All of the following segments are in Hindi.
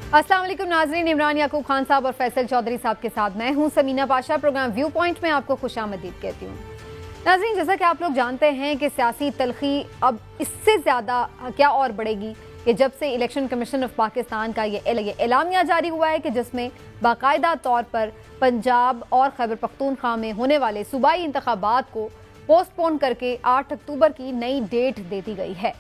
अस्सलाम वालेकुम नाज़रीन, इमरान याकूब खान साहब और फैसल चौधरी साहब के साथ मैं हूं Samina Pasha. Programme viewpoint में आपको खुशामदीद कहती हूं। नाज़रीन, जैसा कि आप लोग जानते हैं कि सियासी तलखी अब इससे ज़्यादा क्या और बढ़ेगी कि जब से इलेक्शन कमीशन ऑफ पाकिस्तान का ये एलामिया जारी हुआ है कि जिसमें बाकायदा तौर पर पंजाब और खैबर पख्तूनख्वा में होने वाले सूबाई इंतखाबात को पोस्टपोन करके 8 अक्टूबर की नई डेट दे दी गई है।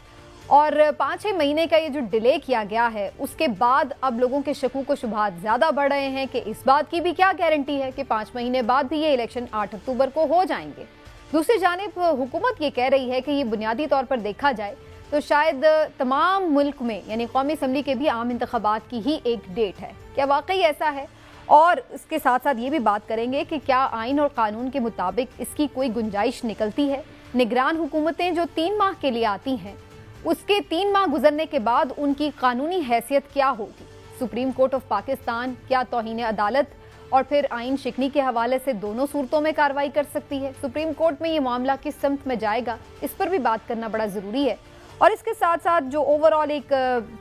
और 5-6 महीने का ये जो डिले किया गया है उसके बाद अब लोगों के शकूक व शुबहात ज़्यादा बढ़ रहे हैं कि इस बात की भी क्या गारंटी है कि 5 महीने बाद भी ये इलेक्शन 8 अक्टूबर को हो जाएंगे। दूसरी जानिब हुकूमत ये कह रही है कि ये बुनियादी तौर पर देखा जाए तो शायद तमाम मुल्क में यानी कौमी असम्बली के भी आम इंतखाबात की ही एक डेट है। क्या वाकई ऐसा है? और इसके साथ साथ ये भी बात करेंगे कि क्या आइन और कानून के मुताबिक इसकी कोई गुंजाइश निकलती है। निगरान हुकूमतें जो 3 माह के लिए आती हैं उसके 3 माह गुजरने के बाद उनकी कानूनी हैसियत क्या होगी। सुप्रीम कोर्ट ऑफ पाकिस्तान क्या तौहीन अदालत और फिर आइन शिकनी के हवाले से दोनों सूरतों में कार्रवाई कर सकती है? सुप्रीम कोर्ट में ये मामला किस समत में जाएगा, इस पर भी बात करना बड़ा ज़रूरी है। और इसके साथ साथ जो ओवरऑल एक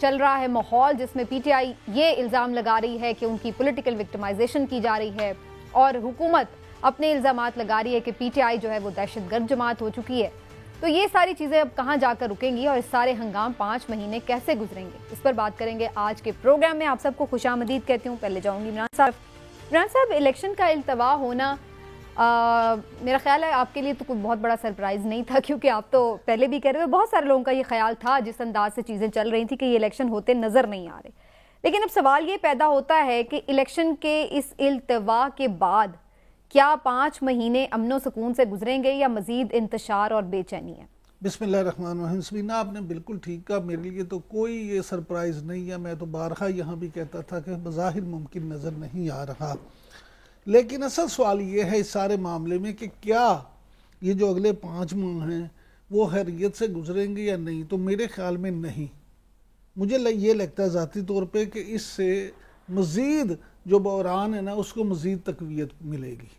चल रहा है माहौल जिसमें पीटीआई ये इल्ज़ाम लगा रही है कि उनकी पॉलिटिकल विक्टिमाइजेशन की जा रही है और हुकूमत अपने इल्ज़ामात लगा रही है कि पीटीआई जो है वो दहशतगर्द जमात हो चुकी है। तो ये सारी चीज़ें अब कहाँ जाकर रुकेंगी और इस सारे हंगाम 5 महीने कैसे गुजरेंगे, इस पर बात करेंगे आज के प्रोग्राम में। आप सबको खुशामदीद कहती हूँ। पहले जाऊँगी इमरान साहब, इलेक्शन का इल्तवा होना मेरा ख्याल है आपके लिए तो कोई बहुत बड़ा सरप्राइज़ नहीं था, क्योंकि आप तो पहले भी कह रहे थे, बहुत सारे लोगों का ये ख्याल था जिस अंदाज से चीज़ें चल रही थी कि ये इलेक्शन होते नज़र नहीं आ रहे। लेकिन अब सवाल ये पैदा होता है कि इलेक्शन के इस इल्तवा के बाद क्या 5 महीने अमनो सुकून से गुजरेंगे या मजीद इंतशार और बेचैनी है? बिस्मिल्लाहिर्रहमानिर्रहीम। समीना, आपने बिल्कुल ठीक कहा। मेरे लिए तो कोई ये सरप्राइज़ नहीं है। मैं तो बारहा यहाँ भी कहता था कि बज़ाहिर मुमकिन नज़र नहीं आ रहा। लेकिन असल सवाल ये है इस सारे मामले में कि क्या ये जो अगले 5 माह हैं वो खैरियत से गुजरेंगे या नहीं। तो मेरे ख्याल में नहीं। मुझे ये लगता है ज़ाती तौर पे कि इससे मज़ीद जो बहरान है ना उसको मज़ीद तक़वियत मिलेगी।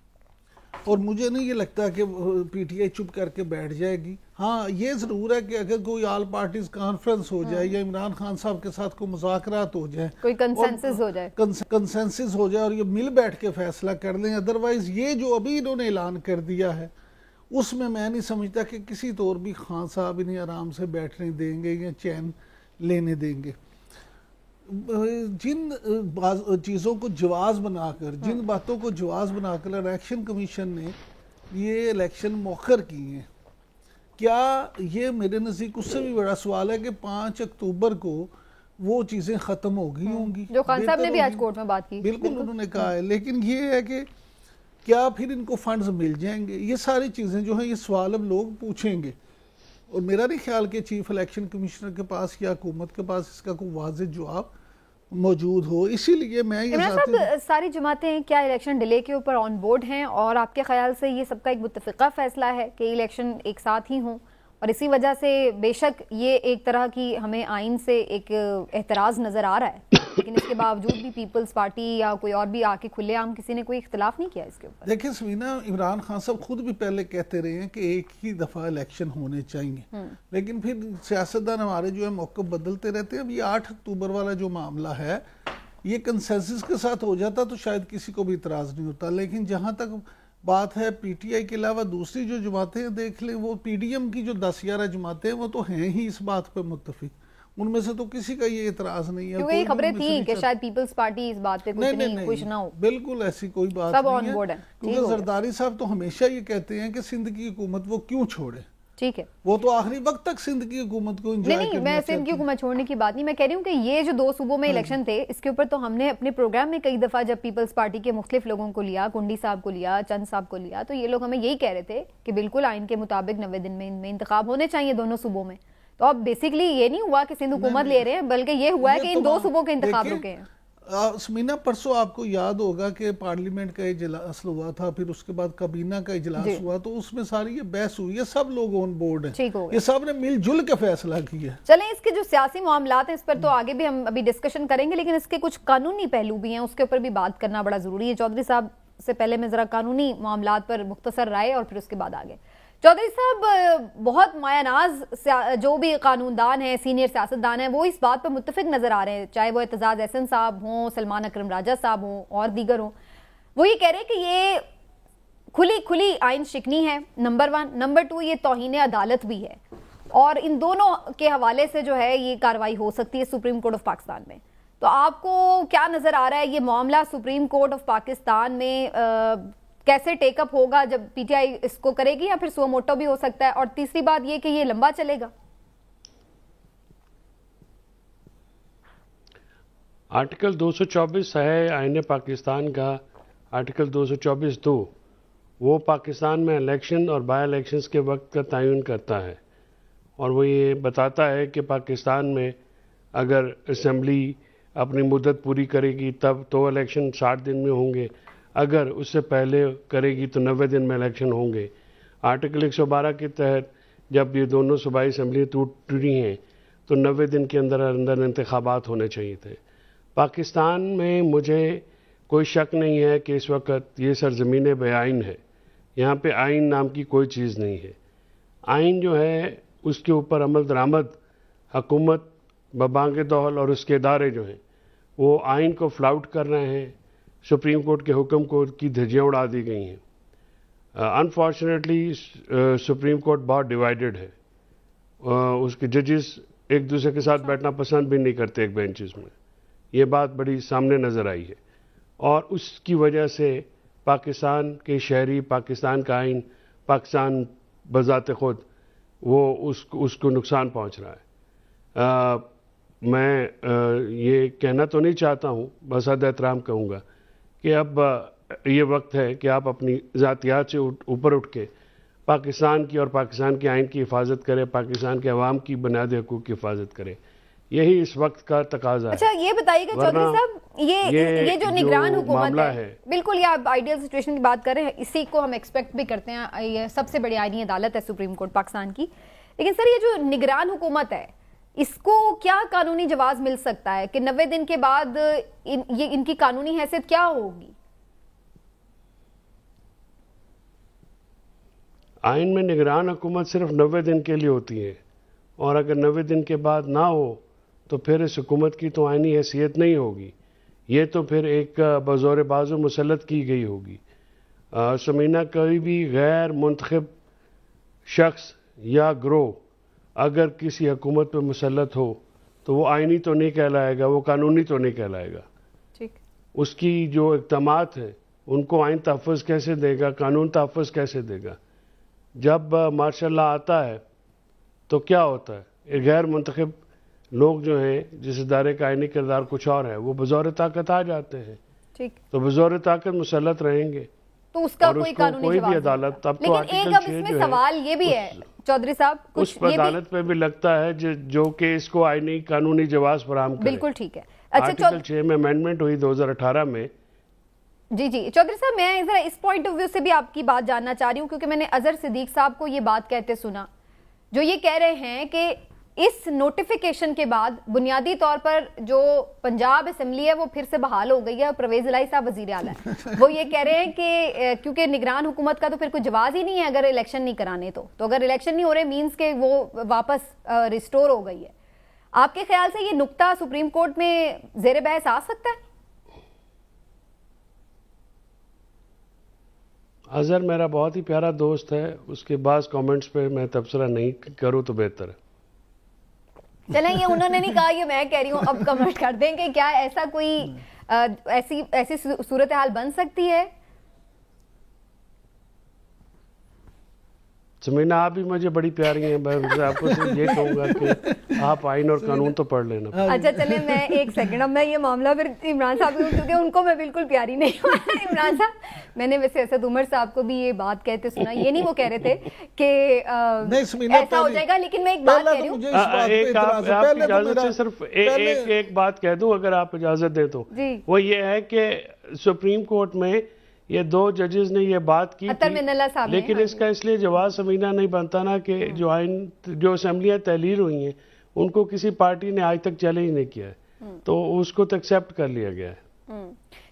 और मुझे नहीं ये लगता कि पीटीआई चुप करके बैठ जाएगी। हाँ, ये ज़रूर है कि अगर कोई ऑल पार्टीज कॉन्फ्रेंस हो जाए या इमरान खान साहब के साथ कोई मुज़ाकरात हो जाए, कोई कंसेंसस हो जाए, कंसेंसस हो जाए और ये मिल बैठ के फैसला कर लें। अदरवाइज़ ये जो अभी इन्होंने ऐलान कर दिया है उसमें मैं नहीं समझता कि किसी तौर भी खान साहब इन्हें आराम से बैठने देंगे या चैन लेने देंगे। जिन चीज़ों को जवाज़ बनाकर, जिन बातों को जवाज़ बनाकर इलेक्शन कमीशन ने ये इलेक्शन मौखर किए हैं, क्या ये मेरे नज़दीक उससे भी बड़ा सवाल है कि 5 अक्टूबर को वो चीज़ें ख़त्म हो गई होंगी जो खान साहब ने भी आज कोर्ट में बात की। बिल्कुल उन्होंने कहा है। लेकिन ये है कि क्या फिर इनको फंड्स मिल जाएंगे, ये सारी चीज़ें जो हैं ये सवाल अब लोग पूछेंगे। और मेरा नहीं ख्याल कि चीफ इलेक्शन कमिश्नर के पास या हुकूमत के पास इसका कोई वाज़ेह जवाब मौजूद हो। इसीलिए मैं ये सारी जमातें क्या इलेक्शन डिले के ऊपर ऑन बोर्ड हैं और आपके ख्याल से ये सबका एक मुत्तफ़िक़ा फ़ैसला है कि इलेक्शन एक साथ ही हों? और इसी वजह से बेशक ये एक तरह की हमें आइन से एक एतराज़ नज़र आ रहा है, लेकिन इसके बावजूद भी पीपल्स पार्टी या कोई और भी आके खुलेआम किसी ने कोई इख्तिलाफ नहीं किया इसके ऊपर। देखिए समीना, इमरान खान साहब खुद भी पहले कहते रहे हैं कि एक ही दफ़ा इलेक्शन होने चाहिए, लेकिन फिर सियासतदान हमारे जो है मौक़िफ़ बदलते रहते हैं। अब ये 8 अक्टूबर वाला जो मामला है ये कंसेंसस के साथ हो जाता तो शायद किसी को भी इतराज़ नहीं होता। लेकिन जहाँ तक बात है पीटीआई के अलावा दूसरी जो जमातें देख लें, वो पीडीएम की जो 10-11 जमातें हैं वो तो हैं ही इस बात पर मुत्तफिक। उनमें से तो किसी का ये इतराज नहीं है। क्योंकि खबरें थी कि शायद पीपल्स पार्टी इस बात पे कुछ ना हो। बिल्कुल ऐसी कोई बात सब नहीं ऑन बोर्ड है। क्योंकि जरदारी साहब तो हमेशा ये कहते हैं कि सिंध की हुकूमत वो क्यों छोड़े। ठीक है, वो तो आखिरी वक्त तक सिंध की हुकूमत को एंजॉय नहीं, मैं सिंध की हुकूमत छोड़ने की बात नहीं, मैं कह रही हूँ कि ये जो 2 सूबों में इलेक्शन थे इसके ऊपर तो हमने अपने प्रोग्राम में कई दफा जब पीपल्स पार्टी के मुख्तलिफ लोगों को लिया, कुंडी साहब को लिया, चंद साहब को लिया, तो ये लोग हमें यही कह रहे थे कि बिल्कुल आइन के मुताबिक 90 दिन में इनमें इंतखाब होने चाहिए दोनों सूबों में। तो अब बेसिकली ये नहीं हुआ कि सिंध हुकूमत ले रहे हैं, बल्कि ये हुआ है कि इन 2 सूबों के इंतखाब रुके हैं। समीना, परसों आपको याद होगा कि पार्लियामेंट का इजलास हुआ था, फिर उसके बाद काबीना का इजलास हुआ, तो उसमें सारी ये बहस हुई है, सब लोग ऑन बोर्ड हैं, ये सब ने मिलजुल के फैसला किया। चलें, इसके जो सियासी मामलात हैं इस पर तो आगे भी हम अभी डिस्कशन करेंगे, लेकिन इसके कुछ कानूनी पहलू भी हैं, उसके ऊपर भी बात करना बड़ा जरूरी है। चौधरी साहब से पहले मैं जरा कानूनी मामलात पर मुख्तसर राय और फिर उसके बाद आगे। चौधरी साहब, बहुत मायानाज जो भी कानूनदान है, सीनियर सियासतदान है, वो इस बात पर मुत्तफिक नजर आ रहे हैं, चाहे वो एतजाज एहसन साहब हों, सलमान अकरम राजा साहब हों और दीगर हों। वो ये कह रहे हैं कि ये खुली खुली आइन शिकनी है, नंबर 1। नंबर 2, ये तौहीन अदालत भी है, और इन दोनों के हवाले से जो है ये कार्रवाई हो सकती है सुप्रीम कोर्ट ऑफ पाकिस्तान में। तो आपको क्या नजर आ रहा है, ये मामला सुप्रीम कोर्ट ऑफ पाकिस्तान में कैसे टेकअप होगा, जब पीटीआई इसको करेगी, या फिर सुओ मोटो भी हो सकता है? और तीसरी बात ये कि ये लंबा चलेगा। आर्टिकल 224 है आईन पाकिस्तान का, आर्टिकल 224(2) वो पाकिस्तान में इलेक्शन और बाई इलेक्शंस के वक्त का तयन करता है, और वो ये बताता है कि पाकिस्तान में अगर असेंबली अपनी मुद्दत पूरी करेगी तब तो इलेक्शन 60 दिन में होंगे, अगर उससे पहले करेगी तो 90 दिन में इलेक्शन होंगे। आर्टिकल 112 के तहत जब ये दोनों सूबाई असम्बलियाँ टूटी हैं तो 90 दिन के अंदर अंदर इंतखाबात होने चाहिए थे। पाकिस्तान में मुझे कोई शक नहीं है कि इस वक्त ये सरजमीन बेआइन है, यहाँ पे आइन नाम की कोई चीज़ नहीं है। आइन जो है उसके ऊपर अमल दरामद हुकूमत बबांग दौल और उसके इदारे जो हैं वो आइन को फ्लाउट कर रहे हैं। सुप्रीम कोर्ट के हुक्म को की धज्जियाँ उड़ा दी गई हैं। अनफॉर्चुनेटली सुप्रीम कोर्ट बहुत डिवाइडेड है, उसके जजेस एक दूसरे के साथ बैठना पसंद भी नहीं करते एक बेंचेस में, ये बात बड़ी सामने नज़र आई है, और उसकी वजह से पाकिस्तान के शहरी, पाकिस्तान का आइन, पाकिस्तान बज़ात खुद वो उसको नुकसान पहुंच रहा है। मैं ये कहना तो नहीं चाहता हूँ, बस हद एहतराम कहूँगा कि अब ये वक्त है कि आप अपनी ज़ातियात से ऊपर उठ के पाकिस्तान की और पाकिस्तान के आइन की हिफाजत करें, पाकिस्तान के अवाम की बुनियादी हकूक़ की हिफाजत करें, यही इस वक्त का तकाजा है। अच्छा, ये बताइएगा चौधरी साहब, ये जो निगरान हुकूमत है, बिल्कुल ये आप आइडियल सिचुएशन की बात कर रहे हैं, इसी को हम एक्सपेक्ट भी करते हैं, ये सबसे बड़ी आईनी अदालत है सुप्रीम कोर्ट पाकिस्तान की। लेकिन सर, ये जो निगरान हुकूमत है, इसको क्या कानूनी जवाब मिल सकता है कि 90 दिन के बाद इनकी कानूनी हैसियत क्या होगी? आइन में निगरान हुकूमत सिर्फ 90 दिन के लिए होती है, और अगर 90 दिन के बाद ना हो तो फिर इस हुकूमत की तो आइनी हैसियत नहीं होगी, ये तो फिर एक बज़ौर बाजू मुसल्लत की गई होगी। समीना, कोई भी गैर मुंतखब शख्स या ग्रोह अगर किसी हुकूमत पर मुसल्लत हो तो वो आइनी तो नहीं कहलाएगा, वो कानूनी तो नहीं कहलाएगा। ठीक। उसकी जो इक़दामात हैं उनको आइन तहफ़्फ़ुज़ कैसे देगा, कानून तहफ़्फ़ुज़ कैसे देगा? जब मार्शल लॉ आता है तो क्या होता है, गैर मुंतखब लोग जो हैं जिस इदारे का आइनी किरदार कुछ और है वो बज़ौर ताकत आ जाते हैं। ठीक। तो बज़ौर ताकत मुसल्लत रहेंगे, तो उसका कोई कानूनी कोई जवाब भी अदालत तब तो लेकिन एक अब इसमें सवाल ये भी है चौधरी साहब, उस अदालत पे भी लगता है जो कि इसको आईनी कानूनी जवाब फराहम करे। बिल्कुल ठीक है। अच्छा, आर्टिकल 6 में अमेंडमेंट हुई 2018 में। जी चौधरी साहब, मैं जरा इस पॉइंट ऑफ व्यू से भी आपकी बात जानना चाह रही हूँ, क्योंकि मैंने अजहर सिद्दीक साहब को ये बात कहते सुना, जो ये कह रहे हैं कि इस नोटिफिकेशन के बाद बुनियादी तौर पर जो पंजाब असेंबली है वो फिर से बहाल हो गई है, परवेज इलाही साहब वजीर आला है, वो ये कह रहे हैं कि क्योंकि निगरान हुकूमत का तो फिर कोई जवाब ही नहीं है अगर इलेक्शन नहीं कराने, तो अगर इलेक्शन नहीं हो रहे मींस के वो वापस रिस्टोर हो गई है। आपके ख्याल से ये नुक्ता सुप्रीम कोर्ट में जेर बहस आ सकता है? अजहर मेरा बहुत ही प्यारा दोस्त है, उसके बाद कमेंट्स पे मैं तबसरा नहीं करूँ तो बेहतर है। चलें, ये उन्होंने नहीं कहा, ये मैं कह रही हूँ, अब कमेंट कर दें कि क्या ऐसा कोई ऐसी सूरत हाल बन सकती है? समीना, आप भी मुझे बड़ी प्यारी हैं, मैं आपको सिर्फ ये कहूँगा कि आप आइन और कानून तो पढ़ लेना। अच्छा चलें, मैं एक सेकंड, अब मैं ये मामला फिर इमरान साहब को, क्योंकि उनको मैं बिल्कुल प्यारी नहीं हूँ। इमरान साहब, मैंने वैसे असद उमर साहब को भी ये बात कहते सुना, ये नहीं वो कह रहे थे कि ऐसा हो जाएगा, लेकिन मैं एक बात कह रही हूँ, आपकी इजाजत से सिर्फ एक बात कह दूं अगर आप इजाजत दे तो, वो ये है कि सुप्रीम कोर्ट में ये 2 जजेस ने ये बात की थी, लेकिन इसका इसलिए जवाब समीना नहीं बनता ना कि जो असेंबलियां तहलील हुई हैं उनको किसी पार्टी ने आज तक चैलेंज नहीं किया है, तो उसको तो एक्सेप्ट कर लिया गया है।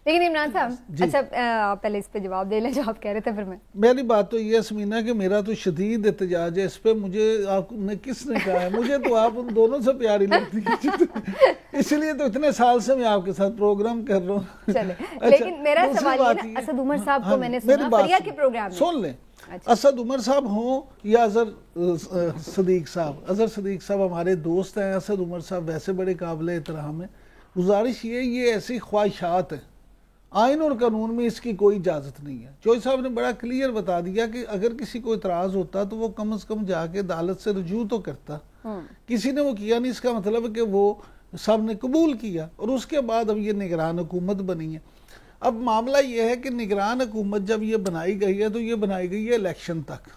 लेकिन इमरान साहब, अच्छा आप पहले इस पे जवाब दे लें जो आप कह रहे थे, फिर मैं। मेरी बात तो ये समीना कि मेरा तो शदीद एहतजाज है इस पे। मुझे आपने किसने कहा है? मुझे तो आप उन दोनों से प्यारी लगती है, इसलिए तो इतने साल से मैं आपके साथ प्रोग्राम कर रहा हूँ। चले, अच्छा, लेकिन मेरा सवाल ये ना, असद उमर साहब को मैंने सुना फरिया के प्रोग्राम में। सुन लें, असद उमर साहब हों या अजहर सदीक साहब। अजहर सदीक साहब हमारे दोस्त हैं, असद उमर साहब वैसे बड़े काबिल एहतराम है। गुजारिश ये ऐसी ख्वाहिशात है, आइन और कानून में इसकी कोई इजाज़त नहीं है। चौधरी साहब ने बड़ा क्लियर बता दिया कि अगर किसी को इतराज़ होता तो वो कम से कम जाके अदालत से रजू तो करता। किसी ने वो किया नहीं, इसका मतलब है कि वो सब ने कबूल किया और उसके बाद अब ये निगरान हुकूमत बनी है। अब मामला ये है कि निगरान हुकूमत जब ये बनाई गई है तो ये बनाई गई है इलेक्शन तक।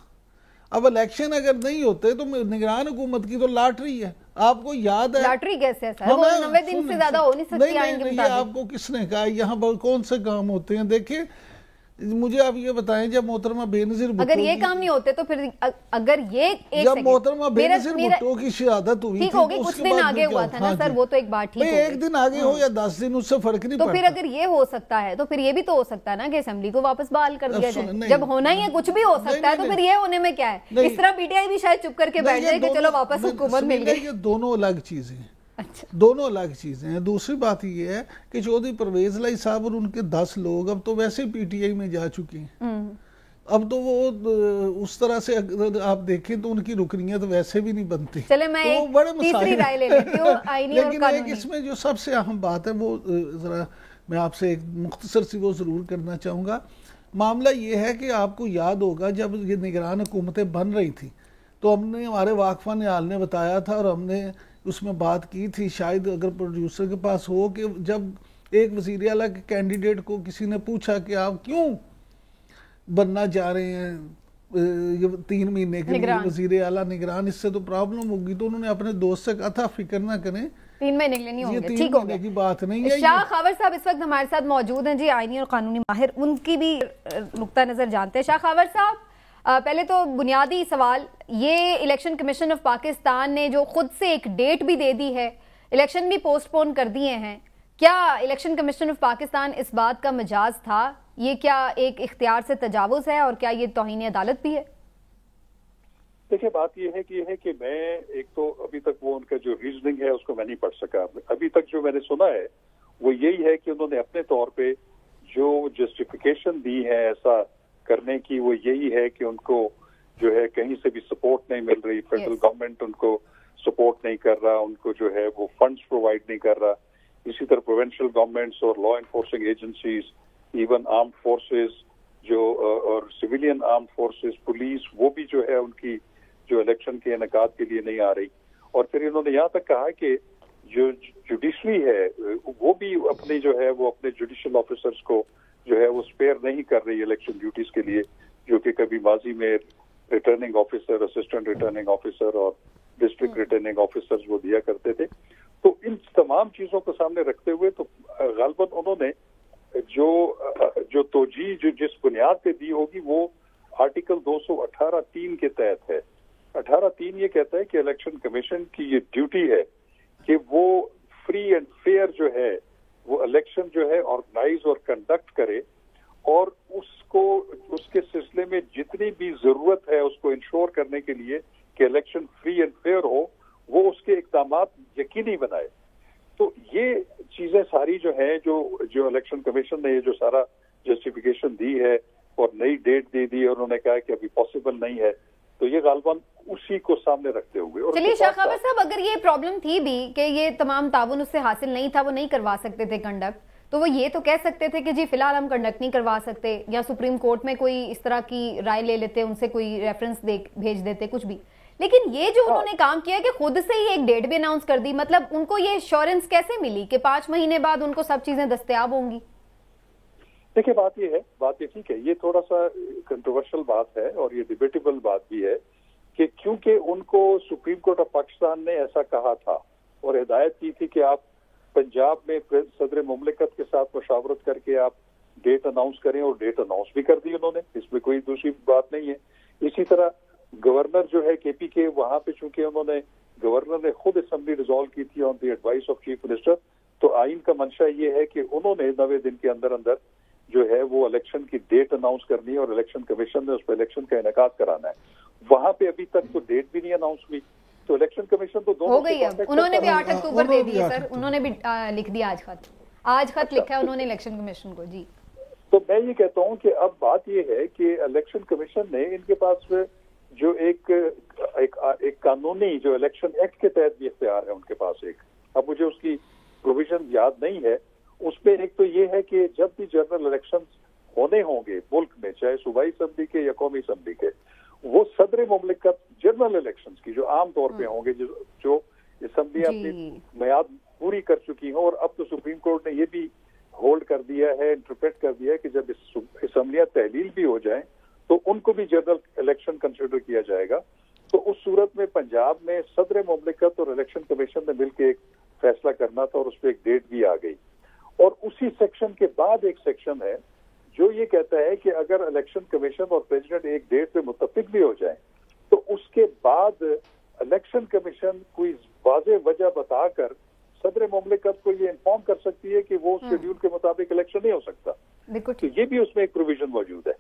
अब इलेक्शन अगर नहीं होते तो निगरान हुकूमत की तो लॉटरी है। आपको याद है लॉटरी कैसे है सर? वो 90 दिन से ज्यादा हो नहीं सकती आइन के मुताबिक। आपको किसने कहा? यहाँ पर कौन से काम होते हैं? देखिए मुझे आप ये बताएं, जब मोहतरमा बेनजीर भुट्टो, अगर ये काम नहीं होते तो फिर अगर ये जब मोहतरमा बेनजीर भुट्टो की शहादत हुई ठीक होगी, कुछ दिन आगे हुआ था ना सर, वो तो एक बात ठीक है, एक दिन आगे हो या 10 दिन उससे फर्क नहीं तो पड़ता। फिर अगर ये हो सकता है तो फिर ये भी तो हो सकता है ना कि असेंबली को वापस बहाल कर दिया जाए। जब होना ही है, कुछ भी हो सकता है, तो फिर ये होने में क्या है? इस तरह पीटीआई भी शायद चुप करके बैठ जाए कि चलो वापस हुकूमत मिल गई। ये दोनों अलग चीजें हैं। अच्छा, दोनों अलग चीजें हैं। दूसरी बात ये है कि चौधरी परवेज लाई साहब और उनके 10 लोग अब तो वैसे पीटीआई में जा चुके हैं। अब तो वो उस तरह से अगर आप देखें तो उनकी रुकनियत वैसे भी नहीं बनती। चले मैं तो बड़े तीसरी राय ले लेती हूँ, आईनी और लेकिन कानूनी। इसमें जो सबसे अहम बात है वो जरा मैं आपसे एक मुख्तसर सी वो जरूर करना चाहूँगा। मामला ये है कि आपको याद होगा जब ये निगरान हुकूमतें बन रही थी तो हमने, हमारे वाकफा निहाल ने बताया था और हमने उसमें बात की थी, शायद अगर प्रोड्यूसर के पास हो, कि जब एक वज़ीर आला के कैंडिडेट को किसी ने पूछा कि आप क्यों बनना चाह रहे हैं ये 3 महीने के लिए वज़ीर आला निगरान, इससे तो प्रॉब्लम होगी, तो उन्होंने अपने दोस्त से कहा था फिक्र ना करें, 3 महीने के लिए नहीं होंगे, ठीक हो गया की बात नहीं है। शाह खावर साहब इस वक्त हमारे साथ मौजूद हैं जी, आईनी और कानूनी माहिर, उनकी भी नुक्ता नजर जानते हैं। शाह खावर साहब, पहले तो बुनियादी सवाल, ये इलेक्शन कमीशन ऑफ पाकिस्तान ने जो खुद से एक डेट भी दे दी है, इलेक्शन भी पोस्टपोन कर दिए हैं, क्या इलेक्शन कमीशन ऑफ पाकिस्तान इस बात का मजाज था? ये क्या एक इख्तियार से तजावुज है और क्या ये तौहीन अदालत भी है? देखिए बात ये है कि मैं एक तो अभी तक वो उनका जो रीजनिंग है उसको मैं नहीं पढ़ सका। अभी तक जो मैंने सुना है वो यही है कि उन्होंने अपने तौर पे जो जस्टिफिकेशन दी है ऐसा करने की, वो यही है कि उनको जो है कहीं से भी सपोर्ट नहीं मिल रही, फेडरल गवर्नमेंट उनको सपोर्ट नहीं कर रहा, उनको जो है वो फंड्स प्रोवाइड नहीं कर रहा। इसी तरह प्रोविंशियल गवर्नमेंट्स और law enforcing agencies, even armed forces जो और सिविलियन आर्म्ड फोर्सेस, पुलिस, वो भी जो है उनकी जो इलेक्शन के इनेकाद के लिए नहीं आ रही। और फिर इन्होंने यहाँ तक कहा कि जो जुडिशरी है वो भी अपने जो है वो अपने जुडिशियल ऑफिसर्स को जो है वो स्पेयर नहीं कर रही इलेक्शन ड्यूटीज के लिए, जो कि कभी माजी में returning officer, assistant returning officer और डिस्ट्रिक्ट रिटर्निंग ऑफिसर्स वो दिया करते थे। तो इन तमाम चीजों को सामने रखते हुए तो गालबन उन्होंने जो तोजी जो जिस बुनियाद पे दी होगी वो आर्टिकल 218(3) के तहत है। 18(3) ये कहता है कि इलेक्शन कमीशन की ये ड्यूटी है कि वो फ्री एंड फेयर जो है वो इलेक्शन जो है ऑर्गेनाइज और कंडक्ट करे, और उसको उसके सिलसिले में जितनी भी जरूरत है उसको इंश्योर करने के लिए कि इलेक्शन फ्री एंड फेयर हो, वो उसके इकदाम यकीनी बनाए। तो ये चीजें सारी जो है जो इलेक्शन कमीशन ने ये जो सारा जस्टिफिकेशन दी है और नई डेट दे दी और उन्होंने कहा कि अभी पॉसिबल नहीं है, तो ये गालबन उसी को सामने रखते हुए। चलिए शाह खावर साहब, अगर ये प्रॉब्लम थी भी कि ये तमाम ताउन उससे हासिल नहीं था, वो नहीं करवा सकते थे कंडक्ट, तो वो ये तो कह सकते थे कि जी फिलहाल हम कंडक्ट नहीं करवा सकते, या सुप्रीम कोर्ट में कोई इस तरह की राय ले लेते, उनसे कोई रेफरेंस भेज देते, कुछ भी। लेकिन ये जो उन्होंने काम किया कि खुद से ही एक डेट भी अनाउंस कर दी, मतलब उनको ये एश्योरेंस कैसे मिली कि 5 महीने बाद उनको सब चीजें दस्तयाब होंगी? देखिए बात ये ठीक है, ये थोड़ा सा कंट्रोवर्शियल बात है और ये डिबेटेबल बात भी है कि क्योंकि उनको सुप्रीम कोर्ट ऑफ पाकिस्तान ने ऐसा कहा था और हिदायत की थी कि आप पंजाब में सदर मुमलिकत के साथ मुशावरत करके आप डेट अनाउंस करें, और डेट अनाउंस भी कर दी उन्होंने, इसमें कोई दूसरी बात नहीं है। इसी तरह गवर्नर जो है केपी के, वहां पे चूंकि उन्होंने गवर्नर ने खुद असेंबली रिजॉल्व की थी on the advice of chief minister, तो आइन का मंशा ये है कि उन्होंने 90 दिन के अंदर अंदर जो है वो इलेक्शन की डेट अनाउंस करनी है और इलेक्शन कमीशन ने उस पर इलेक्शन का इनेकाद कराना है। वहां पे अभी तक तो डेट भी नहीं अनाउंस हुई, तो इलेक्शन कमीशन तो दोनों हो गई है। उन्होंने भी 8 अक्टूबर दे दी है सर, उन्होंने भी लिख दिया आज खत लिखा है उन्होंने इलेक्शन कमीशन को। जी, तो मैं ये कहता हूँ कि अब बात ये है कि इलेक्शन कमीशन ने इनके पास जो एक कानूनी जो इलेक्शन एक्ट के तहत भी इख्तियार है उनके पास एक, अब मुझे उसकी प्रोविजन याद नहीं है, उसमें एक तो ये है कि जब भी जनरल इलेक्शन होने होंगे मुल्क में, चाहे सूबाई असम्बली के या कौमी असम्बली के, वो सदर मुमलिकत जनरल इलेक्शन की जो आम तौर पे होंगे, जो असम्बलियां अपनी मियाद पूरी कर चुकी हैं, और अब तो सुप्रीम कोर्ट ने ये भी होल्ड कर दिया है, इंटरप्रेट कर दिया है कि जब असम्बलियां तहलील भी हो जाएं तो उनको भी जनरल इलेक्शन कंसिडर किया जाएगा। तो उस सूरत में पंजाब में सदर मुमलिकत और इलेक्शन कमीशन ने मिलकर एक फैसला करना था और उस पर एक डेट भी आ गई। और उसी सेक्शन के बाद एक सेक्शन है जो ये कहता है कि अगर इलेक्शन कमीशन और प्रेसिडेंट एक डेट पे मुत्तफिक भी हो जाए तो उसके बाद इलेक्शन कमीशन कोई वाज़ेह वजह बताकर सदर मुमलिकत को ये इन्फॉर्म कर सकती है कि वो शेड्यूल के मुताबिक इलेक्शन नहीं हो सकता। तो ये भी उसमें एक प्रोविजन मौजूद है।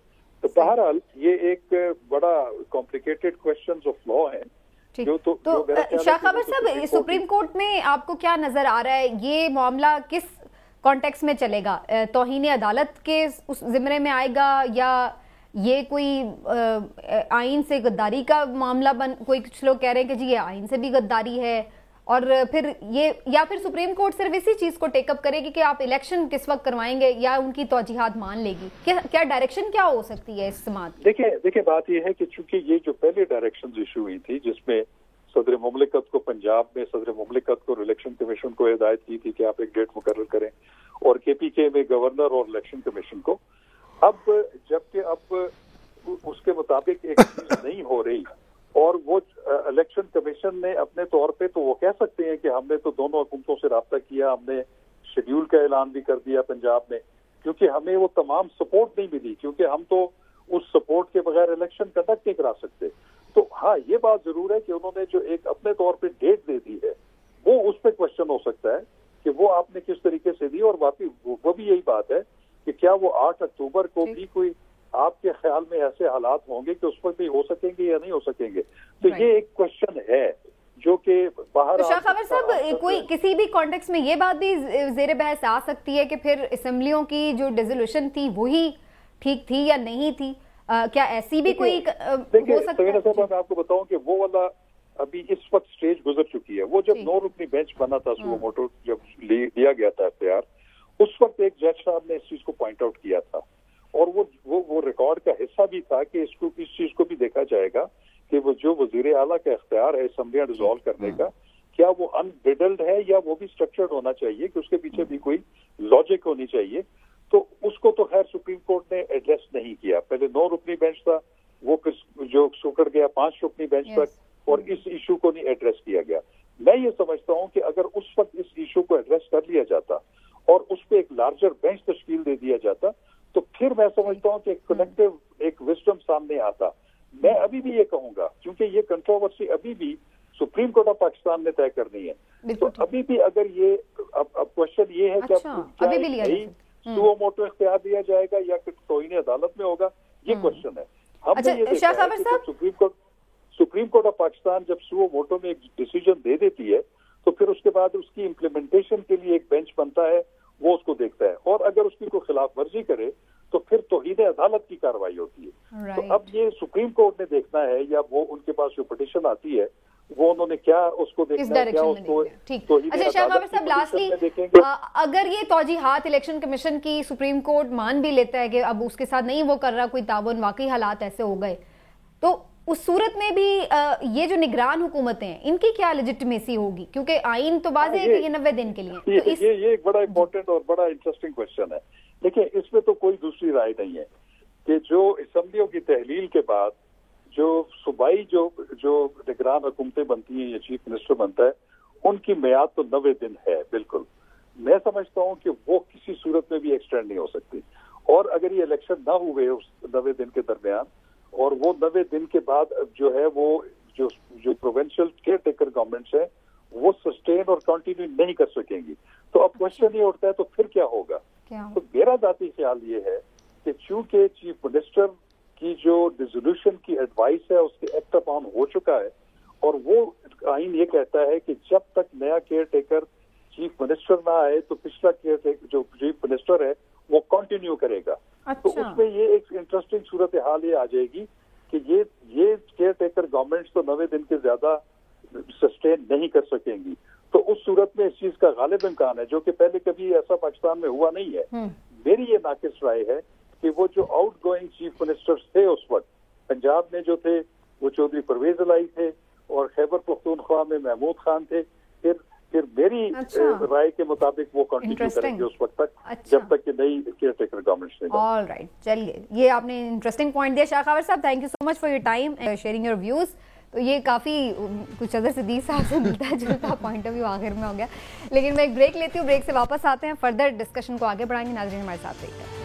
तो बहरहाल ये एक बड़ा कॉम्प्लिकेटेड क्वेश्चंस ऑफ लॉ है। तो शाह खबर साहब, सुप्रीम कोर्ट में आपको क्या नजर आ रहा है, ये मामला किस कॉन्टेक्स्ट में चलेगा? तौहीन अदालत के उस जिम्मे में आएगा या ये कोई आइन से गद्दारी का मामला कोई कुछ लोग कह रहे हैं कि जी ये आइन से भी गद्दारी है, और फिर ये या फिर सुप्रीम कोर्ट सिर्फ इसी चीज को टेकअप करेगी कि आप इलेक्शन किस वक्त करवाएंगे या उनकी तौजीहात मान लेगी? क्या डायरेक्शन क्या हो सकती है इस समात? देखिए बात यह है कि चूंकि ये जो पहले डायरेक्शंस इशू हुई थी जिसमें सदर मुमलिकत को, पंजाब में सदर मुमलिकत को इलेक्शन कमीशन को हिदायत की थी कि आप एक डेट मुकर्रर करें, और KPK में गवर्नर और इलेक्शन कमीशन को, अब जबकि अब उसके मुताबिक एक चीज नहीं हो रही और वो इलेक्शन कमीशन ने अपने तौर पे तो वो कह सकते हैं कि हमने तो दोनों हुकूमतों से राब्ता किया, हमने शेड्यूल का ऐलान भी कर दिया पंजाब में, क्योंकि हमें वो तमाम सपोर्ट नहीं मिली, क्योंकि हम तो उस सपोर्ट के बगैर इलेक्शन कंडक्ट नहीं करा सकते। तो हाँ, ये बात जरूर है कि उन्होंने जो एक अपने तौर पे डेट दे दी है वो उस पर क्वेश्चन हो सकता है कि वो आपने किस तरीके से दी, और वाकई वो भी यही बात है कि क्या वो 8 अक्टूबर को भी कोई आपके ख्याल में ऐसे हालात होंगे कि उस पर भी हो सकेंगे या नहीं हो सकेंगे? तो ये एक क्वेश्चन है जो कि बाहर। शाह खबर साहब, कोई किसी भी कॉन्टेक्स्ट में ये बात भी जेर बहस आ सकती है कि फिर असेंबलियों की जो डिसोल्यूशन थी वही ठीक थी या नहीं थी? क्या ऐसी भी कोई हो सकता है? मैं आपको बताऊं कि वो वाला अभी इस वक्त स्टेज गुजर चुकी है। वो जब 9 रुकनी बेंच बना था, सुओ मोटो जब लिया गया था इख्तियार, उस वक्त एक जज साहब ने इस चीज को पॉइंट आउट किया था, और वो रिकॉर्ड का हिस्सा भी था कि इस चीज को भी देखा जाएगा कि वो जो वजीर आला का इख्तियार है असेंबलियां डिसॉल्व करने का, क्या वो अनब्रिडल्ड है या वो भी स्ट्रक्चर्ड होना चाहिए कि उसके पीछे भी कोई लॉजिक होनी चाहिए। तो उसको तो खैर सुप्रीम कोर्ट ने एड्रेस नहीं किया। पहले 9 रुकनी बेंच था, वो फिर जो सुकड़ गया 5 रुकनी बेंच तक, और इस इशू को नहीं एड्रेस किया गया। मैं ये समझता हूँ कि अगर उस वक्त इस इशू को एड्रेस कर लिया जाता और उस पर एक लार्जर बेंच तश्कील दे दिया जाता, तो फिर मैं समझता हूँ कि एक कलेक्टिव एक विजडम सामने आता। मैं अभी भी ये कहूंगा, क्योंकि ये कंट्रोवर्सी अभी भी सुप्रीम कोर्ट ऑफ पाकिस्तान ने तय करनी है, तो अभी भी अगर ये अब क्वेश्चन ये है कि सुओ मोटो इख्तियार दिया जाएगा या तौहीन अदालत में होगा, ये क्वेश्चन है। हमने ये देखा है कि सुप्रीम कोर्ट ऑफ पाकिस्तान जब सुओ मोटो में एक डिसीजन दे देती है तो फिर उसके बाद उसकी इम्प्लीमेंटेशन के लिए एक बेंच बनता है, वो उसको देखता है, और अगर उसकी कोई खिलाफ वर्जी करे तो फिर तौहीन अदालत की कार्रवाई होती है। तो अब ये सुप्रीम कोर्ट ने देखना है, या वो उनके पास जो पिटीशन आती है वो उन्होंने क्या उसको देखना है, क्या उसको। ठीक। अच्छा शाह खबर साहब, लास्टली अगर ये तौजीहात इलेक्शन कमीशन की सुप्रीम कोर्ट मान भी लेता है कि अब उसके साथ नहीं वो कर रहा कोई ताउन, वाकई हालात ऐसे हो गए, तो उस सूरत में भी ये जो निगरान हुकूमतें हैं इनकी क्या लेजिटिमेसी होगी? क्योंकि आइन तो बात है कि ये 90 दिन के लिए। तो ये एक बड़ा इंपॉर्टेंट और बड़ा इंटरेस्टिंग क्वेश्चन है। देखिए, इसमें तो कोई दूसरी राय नहीं है कि जो असेंबलियों की तहलील के बाद जो सूबाई जो निगरान हुकूमतें बनती हैं या चीफ मिनिस्टर बनता है, उनकी मियाद तो 90 दिन है। बिल्कुल, मैं समझता हूँ कि वो किसी सूरत में भी एक्सटेंड नहीं हो सकती, और अगर ये इलेक्शन ना हुए उस 90 दिन के दरमियान, और वो 90 दिन के बाद जो है वो जो प्रोविंशियल केयर टेकर गवर्नमेंट्स है वो सस्टेन और कंटिन्यू नहीं कर सकेंगी, तो तो अब क्वेश्चन ये उठता है तो फिर क्या होगा? क्या? तो मेरा जाती ख्याल ये है कि चूंकि चीफ मिनिस्टर की जो डिसोल्यूशन की एडवाइस है उसके एक्ट अपॉन हो चुका है, और वो आइन ये कहता है कि जब तक नया केयर टेकर चीफ मिनिस्टर ना आए तो पिछला केयर टेकर जो चीफ मिनिस्टर है वो कंटिन्यू करेगा। तो उसमें ये एक इंटरेस्टिंग सूरत हाल ये आ जाएगी कि ये केयर टेकर गवर्नमेंट्स तो 90 दिन के ज्यादा सस्टेन नहीं कर सकेंगी। तो उस सूरत में इस चीज का गालिब इम्कान है, जो कि पहले कभी ऐसा पाकिस्तान में हुआ नहीं है। मेरी ये नाकिस राय है कि वो जो आउट गोइंग चीफ मिनिस्टर्स थे उस वक्त पंजाब में जो थे वो चौधरी परवेज इलाही थे और खैबर पख्तूनख्वा में महमूद खान थे। फिर मेरी राय के मुताबिक वो कंटिन्यू करेंगे उस वक्त तक जब तक कि नई केयर टेकर गवर्नमेंट ने। ऑल राइट, चलिए ये आपने इंटरेस्टिंग पॉइंट दिया शाह खावर साहब, thank you so much for your time sharing your views. तो ये काफ़ी कुछ अदर सिद्दीक साहब से मिलता जुलता पॉइंट ऑफ व्यू आखिर में हो गया, लेकिन मैं एक ब्रेक लेती हूँ, ब्रेक से वापस आते हैं, फर्दर डिस्कशन को आगे बढ़ाएंगे। नाज़रीन हमारे साथ रहिएगा।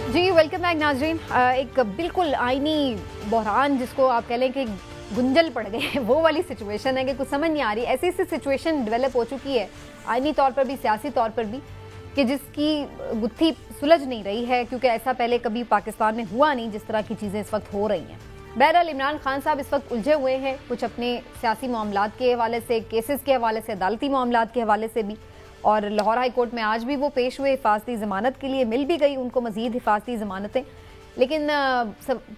जी वेलकम बैक नाज़रीन। एक बिल्कुल आईनी बहरान जिसको आप कह लें कि गुंजल पड़ गए वो वाली सिचुएशन है कि कुछ समझ नहीं आ रही। ऐसी सिचुएशन डेवलप हो चुकी है आईनी तौर पर भी सियासी तौर पर भी कि जिसकी गुत्थी सुलझ नहीं रही है, क्योंकि ऐसा पहले कभी पाकिस्तान में हुआ नहीं जिस तरह की चीज़ें इस वक्त हो रही हैं। बहरहाल इमरान खान साहब इस वक्त उलझे हुए हैं, कुछ अपने सियासी मामलात के हवाले से, केसेस के हवाले से, अदालती मामलात के हवाले से भी, और लाहौर हाई कोर्ट में आज भी वो पेश हुए हिफाजती ज़मानत के लिए, मिल भी गई उनको मज़ीद हिफाजती ज़मानतें। लेकिन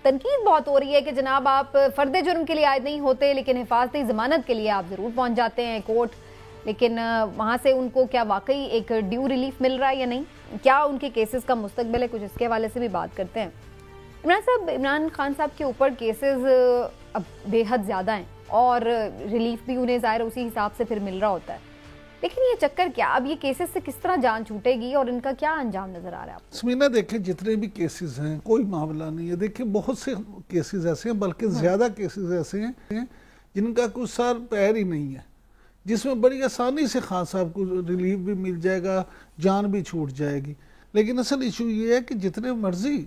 तनकीद बहुत हो रही है कि जनाब आप फ़र्द जुर्म के लिए आए नहीं होते लेकिन हिफाजती ज़मानत के लिए आप ज़रूर पहुंच जाते हैं कोर्ट, लेकिन वहाँ से उनको क्या वाकई एक ड्यू रिलीफ मिल रहा है या नहीं, क्या उनके केसेस का मुस्तकबिल है, कुछ इसके हवाले से भी बात करते हैं। इमरान खान साहब के ऊपर केसेस अब बेहद ज़्यादा हैं और रिलीफ भी उन्हें ज़ाहिर उसी हिसाब से फिर मिल रहा होता है, लेकिन ये चक्कर क्या, अब ये केसेस से किस तरह जान छूटेगी और इनका क्या अंजाम नजर आ रहा है? समीना देखें जितने भी केसेस हैं कोई मामला नहीं है, देखिए बहुत से केसेस ऐसे हैं, बल्कि ज़्यादा केसेस ऐसे हैं जिनका कुछ सर पैर ही नहीं है, जिसमें बड़ी आसानी से खान साहब को रिलीफ भी मिल जाएगा, जान भी छूट जाएगी। लेकिन असल इशू ये है कि जितने मर्जी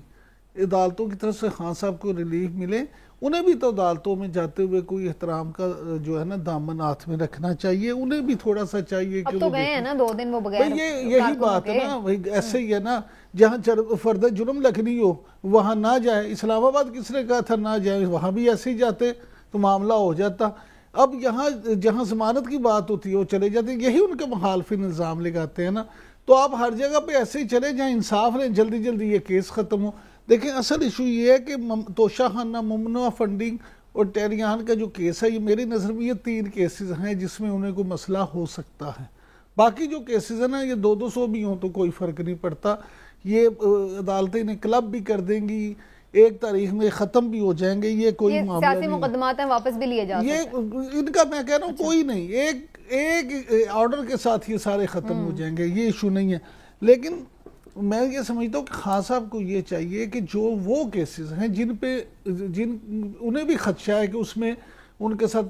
अदालतों की तरफ से खान साहब को रिलीफ मिले, उन्हें भी तो अदालतों में जाते हुए कोई एहतराम का जो है ना दामन हाथ में रखना चाहिए, उन्हें भी थोड़ा सा चाहिए कि तो गए हैं ना 2 दिन वो बगैर, यही बात है ना भाई, ऐसे ही है ना, जहाँ फर्द जुर्म लिखनी हो वहाँ ना जाए। इस्लामाबाद किसने कहा था ना जाए, वहाँ भी ऐसे ही जाते तो मामला हो जाता। अब यहाँ जहाँ जमानत की बात होती है वो चले जाते हैं, यही उनके मुखालफिन इल्ज़ाम लगाते हैं ना। तो आप हर जगह पे ऐसे ही चले जहाँ इंसाफ ने जल्दी जल्दी ये केस ख़त्म हो। देखिए असल इशू ये है कि तोशाखाना, मुमनुआ फंडिंग और टेरियान का जो केस है, ये मेरी नज़र में ये 3 केसेस हैं जिसमें उन्हें कोई मसला हो सकता है। बाकी जो केसेस है ना ये 200 भी हों तो कोई फ़र्क नहीं पड़ता, ये अदालतें इन्हें क्लब भी कर देंगी, 1 तारीख में ख़त्म भी हो जाएंगे, ये कोई मामला नहीं, मुकदमात हैं वापस भी लिए जा ये इनका मैं कह रहा हूँ कोई नहीं, एक ऑर्डर के साथ ये सारे ख़त्म हो जाएंगे, ये इशू नहीं है। लेकिन मैं ये समझता हूँ कि खान साहब को ये चाहिए कि जो वो केसेस हैं जिन उन्हें भी खदशा है कि उसमें उनके साथ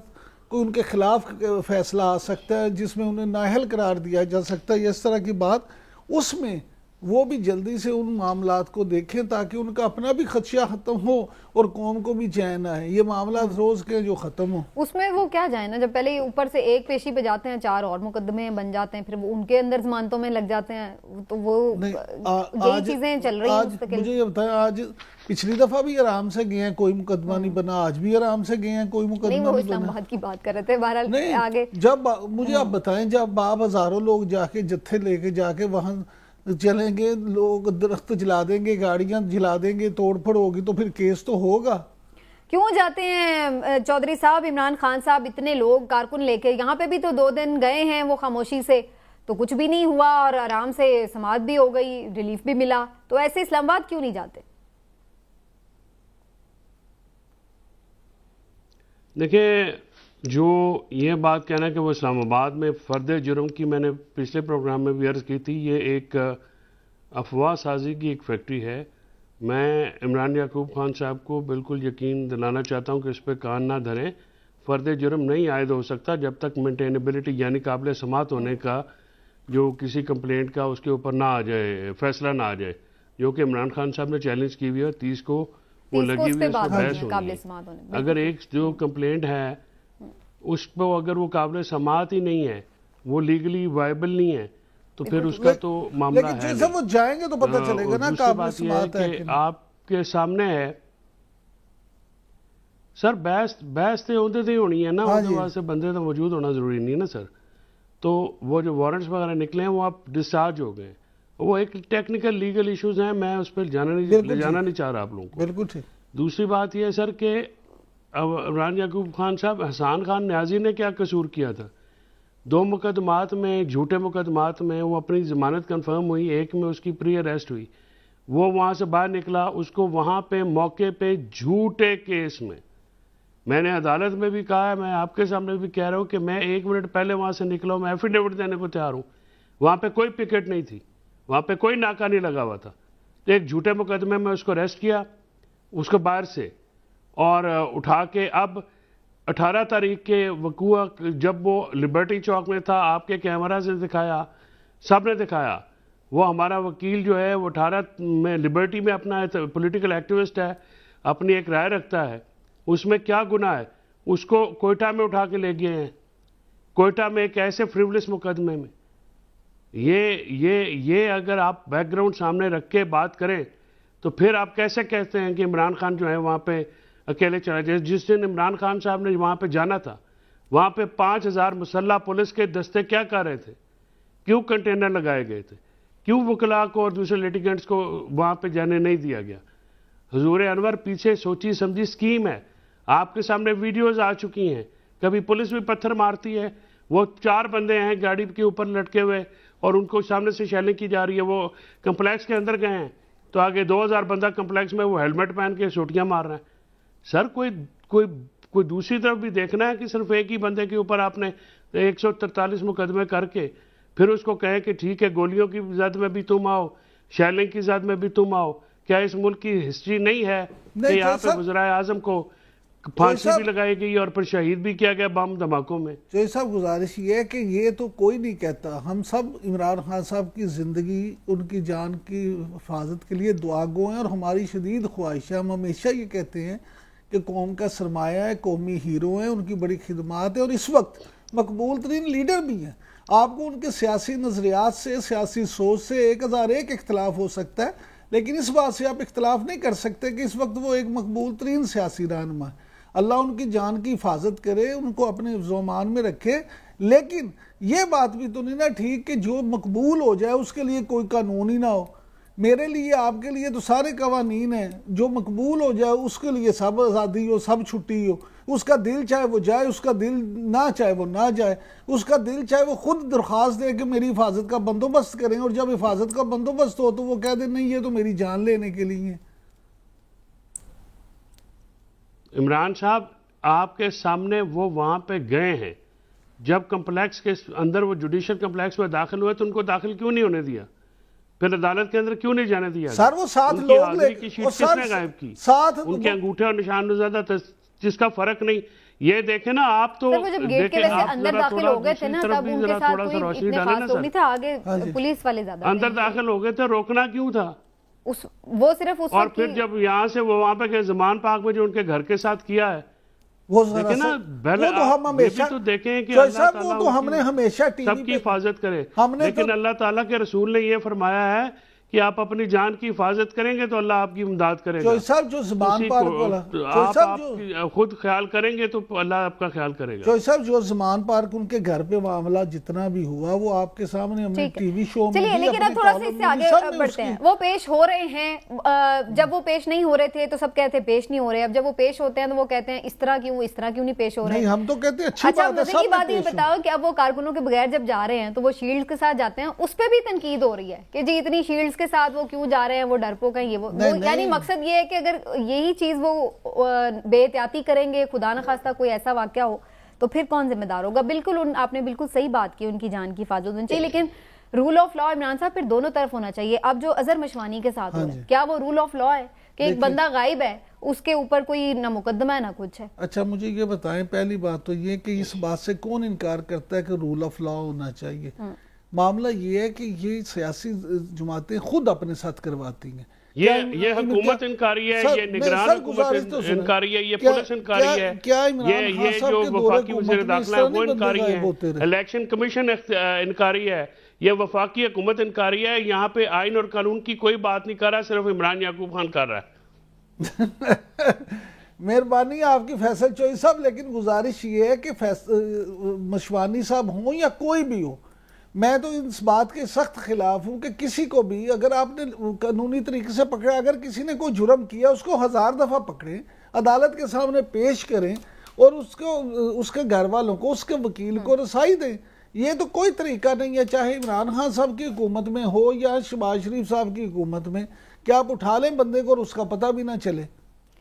कोई उनके खिलाफ फैसला आ सकता है, जिसमें उन्हें नाअहल करार दिया जा सकता है, इस तरह की बात, उसमें वो भी जल्दी से उन मामलात को देखें ताकि उनका अपना भी खदशा ख़त्म हो और कौम को भी चैन आए। ये मामला रोज़ के जो ख़त्म हो, उसमें वो क्या जाए ना, जब पहले ऊपर से एक पेशी पे जाते हैं 4 और मुकदमे बन जाते हैं, फिर वो उनके अंदर जमानतों में लग जाते हैं, तो वो यही चीज़ें चल रही हैं। मुझे ये बताएं, आज पिछली दफ़ा भी आराम से गए हैं, कोई मुकदमा नहीं बना, आज भी आराम से गए हैं, कोई मुकदमा नहीं बना। इस्लामाबाद की बात कर रहे थे, बहरहाल आगे जब मुझे आप बताएं, जब बाप हज़ारों लोग जाके जत्थे लेके जाके वहाँ चलेंगे, लोग दरख्त जला देंगे, गाड़ियां जला देंगे, तोड़फोड़ होगी, तो फिर केस तो होगा। क्यों जाते हैं चौधरी साहब, इमरान खान साहब इतने लोग कारकुन लेके, यहाँ पे भी तो 2 दिन गए हैं वो खामोशी से, तो कुछ भी नहीं हुआ और आराम से समाअत भी हो गई, रिलीफ भी मिला, तो ऐसे इस्लामाबाद क्यों नहीं जाते? देखिए, जो ये बात कहना है कि वो इस्लामाबाद में फ़र्द जुर्म की, मैंने पिछले प्रोग्राम में भी अर्ज़ की थी, ये एक अफवाह साजी की एक फैक्ट्री है। मैं इमरान याकूब खान साहब को बिल्कुल यकीन दिलाना चाहता हूँ कि इस पर कान ना धरें। फ़र्द जुर्म नहीं आयद हो सकता जब तक मेंटेनेबिलिटी यानी काबिल समात होने का जो किसी कंप्लेंट का उसके ऊपर ना आ जाए, फैसला ना आ जाए, जो कि इमरान खान साहब ने चैलेंज की हुई है। 30 को वो लगी हुई है, उस पर बहस होनी है। अगर एक जो कंप्लेंट है उस पर अगर वो काबिल समाअत ही नहीं है, वो लीगली वायबल नहीं है, तो फिर उसका तो मामला है। लेकिन जैसे वो जाएंगे तो पता चलेगा ना काबिल समाअत है कि आपके सामने है सर। बहस तो उहदे ते होनी है ना, उसके वास्ते बंदे तो मौजूद होना जरूरी नहीं है ना सर। तो वो जो वारंट्स वगैरह निकले हैं वो आप डिस्चार्ज हो गए, वो एक टेक्निकल लीगल इश्यूज हैं, मैं उस पर ले जाना नहीं चाह रहा आप लोगों को। बिल्कुल ठीक। दूसरी बात यह है सर कि इमरान याकूब खान साहब, एहसान खान न्याजी ने क्या कसूर किया था? 2 मुकदमात में, झूठे मुकदमात में वो अपनी जमानत कंफर्म हुई, एक में उसकी प्री अरेस्ट हुई, वो वहाँ से बाहर निकला, उसको वहाँ पे मौके पे झूठे केस में, मैंने अदालत में भी कहा है, मैं आपके सामने भी कह रहा हूँ कि मैं 1 मिनट पहले वहाँ से निकला हूँ, मैं एफिडेविट देने को तैयार हूँ। वहाँ पे कोई पिकेट नहीं थी, वहाँ पे कोई नाका नहीं लगा हुआ था। तो एक झूठे मुकदमे में उसको अरेस्ट किया, उसको बाहर से, और उठा के अब 18 तारीख के वकूआ जब वो लिबर्टी चौक में था, आपके कैमरा से दिखाया, सब ने दिखाया। वो हमारा वकील जो है वो 18 में लिबर्टी में अपना पॉलिटिकल एक्टिविस्ट है, अपनी एक राय रखता है, उसमें क्या गुनाह है? उसको कोयटा में उठा के ले गए हैं, कोयटा में एक ऐसे फ्रिवलेस मुकदमे में। ये अगर आप बैकग्राउंड सामने रख के बात करें तो फिर आप कैसे कहते हैं कि इमरान खान जो है वहाँ पे अकेले चला जाए? जिस दिन इमरान खान साहब ने वहाँ पे जाना था, वहाँ पे 5000 मुसल्ला पुलिस के दस्ते क्या कर रहे थे? क्यों कंटेनर लगाए गए थे? क्यों वकला को और दूसरे लिटिगेंट्स को वहाँ पे जाने नहीं दिया गया? हुजूर अनवर पीछे सोची समझी स्कीम है, आपके सामने वीडियोज आ चुकी हैं। कभी पुलिस भी पत्थर मारती है, वो 4 बंदे हैं गाड़ी के ऊपर लटके हुए और उनको सामने से शैलिंग की जा रही है। वो कम्प्लेक्स के अंदर गए हैं तो आगे 2000 बंदा कम्प्लेक्स में वो हेलमेट पहन के सोटियां मार रहे हैं। सर कोई दूसरी तरफ भी देखना है कि सिर्फ एक ही बंदे के ऊपर आपने 143 मुकदमे करके फिर उसको कहे कि ठीक है गोलियों की जद में भी तुम आओ, शैलिंग की जद में भी तुम आओ? क्या इस मुल्क की हिस्ट्री नहीं है कि यहाँ पे वज़ीर आज़म को फांसी भी लगाई गई और फिर शहीद भी किया गया बम धमाकों में? जय साहब, गुजारिश ये है कि ये तो कोई नहीं कहता, हम सब इमरान खान साहब की ज़िंदगी, उनकी जान की हिफाजत के लिए दुआ गो हैं और हमारी शदीद ख्वाहिश है। हम हमेशा ये कहते हैं कि कौम का सरमाया है, कौमी हीरो हैं, उनकी बड़ी खिदमात है और इस वक्त मकबूल तरीन लीडर भी हैं। आपको उनके सियासी नज़रियात से, सियासी सोच से 1001 इख्तलाफ हो सकता है, लेकिन इस बात से आप इख्तलाफ नहीं कर सकते कि इस वक्त वो एक मकबूल तरीन सियासी रहनुमा है। अल्लाह उनकी जान की हिफाजत करे, उनको अपने ज़ोमान में रखे। लेकिन ये बात भी तो नहीं ना ठीक कि जो मकबूल हो जाए उसके लिए कोई कानून ही ना हो। मेरे लिए, आपके लिए तो सारे कवानीन हैं। जो मकबूल हो जाए उसके लिए सब आज़ादी हो, सब छुट्टी हो। उसका दिल चाहे वो जाए, उसका दिल ना चाहे वो ना जाए, उसका दिल चाहे वो खुद दरख्वास्त दे कि मेरी हिफाजत का बंदोबस्त करें, और जब हिफाजत का बंदोबस्त हो तो वो कह दे नहीं ये तो मेरी जान लेने के लिए है। इमरान साहब आपके सामने वो वहां पे गए हैं, जब कम्प्लेक्स के अंदर, वो जुडिशल कम्प्लेक्स में दाखिल हुए तो उनको दाखिल क्यों नहीं होने दिया? फिर अदालत के अंदर क्यों नहीं जाने दिया? सर वो 7 लोग की शीट किसने गायब की? साथ उनके अंगूठे और निशान ज्यादा जिसका फर्क नहीं। ये देखे ना आप तो जब गेट के वैसे अंदर दाखिल हो गए थे ना, तब उनके साथ कोई इतने खास लोग नहीं थे, आगे पुलिस वाले ज्यादा अंदर दाखिल हो गए थे। रोकना क्यों था? वो सिर्फ उस और फिर जब यहाँ से वो वहां पे गए ज़मान पार्क में, जो उनके घर के साथ किया है, वो देखे ना, वो तो हम हमेशा तो देखें कि अल्लाह ताला तो हमने हमेशा सबकी हिफाजत करे। लेकिन तो अल्लाह ताला के रसूल ने ये फरमाया है कि आप अपनी जान की हिफाजत करेंगे तो अल्लाह आपकी इमदाद करेगा। जो ज़मान पार्क आप खुद ख्याल करेंगे तो अल्लाह आपका ख्याल करेगा। साहब जो ज़मान पार्क उनके घर पे मामला जितना भी हुआ वो आपके सामने हमने टीवी शो में। चलिए, लेकिन अब थोड़ा सा इससे आगे बढ़ते हैं। वो पेश हो रहे हैं, जब वो पेश नहीं हो रहे थे तो सब कहते हैं पेश नहीं हो रहे, अब जब वो पेश होते हैं तो वो कहते हैं इस तरह क्यों नहीं पेश हो रहे? हम तो कहते हैं अच्छी अच्छा, मजे की बात ये बताओ कि अब वो कारकुनों के बगैर जब जा रहे हैं तो वो शील्ड के साथ जाते हैं, उस पर भी तनकीद हो रही है कि जी इतनी शील्ड्स के साथ वो क्यों जा रहे हैं, वो डरपोक हैं, ये वो यानी मकसद ये है कि अगर यही चीज वो बेहतियाती करेंगे, खुदा न खास्ता कोई ऐसा वाकया हो तो फिर कौन जिम्मेदार होगा? बिल्कुल आपने बिल्कुल सही बात की, उनकी जान की हिफाजत होनी चाहिए, लेकिन रूल ऑफ लॉ इमरान साहब फिर दोनों तरफ होना चाहिए। अब जो अजहर मशवानी के साथ हो रहा है, क्या वो रूल ऑफ लॉ है कि एक बंदा गायब है, उसके ऊपर कोई ना मुकदमा है ना कुछ है? अच्छा, मुझे ये बताएं, पहली बात तो ये कि इस बात से कौन इनकार करता है कि रूल ऑफ लॉ होना चाहिए? मामला ये है कि ये सियासी जमातें खुद अपने साथ करवाती हैं। ये हुकूमत इनकारी है, ये निगरान हुकूमत इनकारी है, ये पुलिस इनकारी है, ये जो वफाकी वज़ीर दाखिला है वो इनकारी है, इलेक्शन कमीशन इनकारी है, ये वफाकी हुकूमत इनकारी है। यहाँ पे आइन और कानून की कोई बात नहीं कर रहा, सिर्फ इमरान याकूब खान कर रहा है। मेहरबानी आपकी फैसल चोई साहब, लेकिन गुजारिश ये है कि मशवानी साहब हों या कोई भी हो, मैं तो इस बात के सख्त खिलाफ हूं कि किसी को भी अगर आपने कानूनी तरीके से पकड़ा, अगर किसी ने कोई जुर्म किया उसको 1000 दफ़ा पकड़ें, अदालत के सामने पेश करें और उसको उसके घर वालों को, उसके वकील को रसाई दें। ये तो कोई तरीका नहीं है, चाहे इमरान खान साहब की हुकूमत में हो या शहबाज शरीफ साहब की हुकूमत में, कि आप उठा लें बंदे को और उसका पता भी ना चले।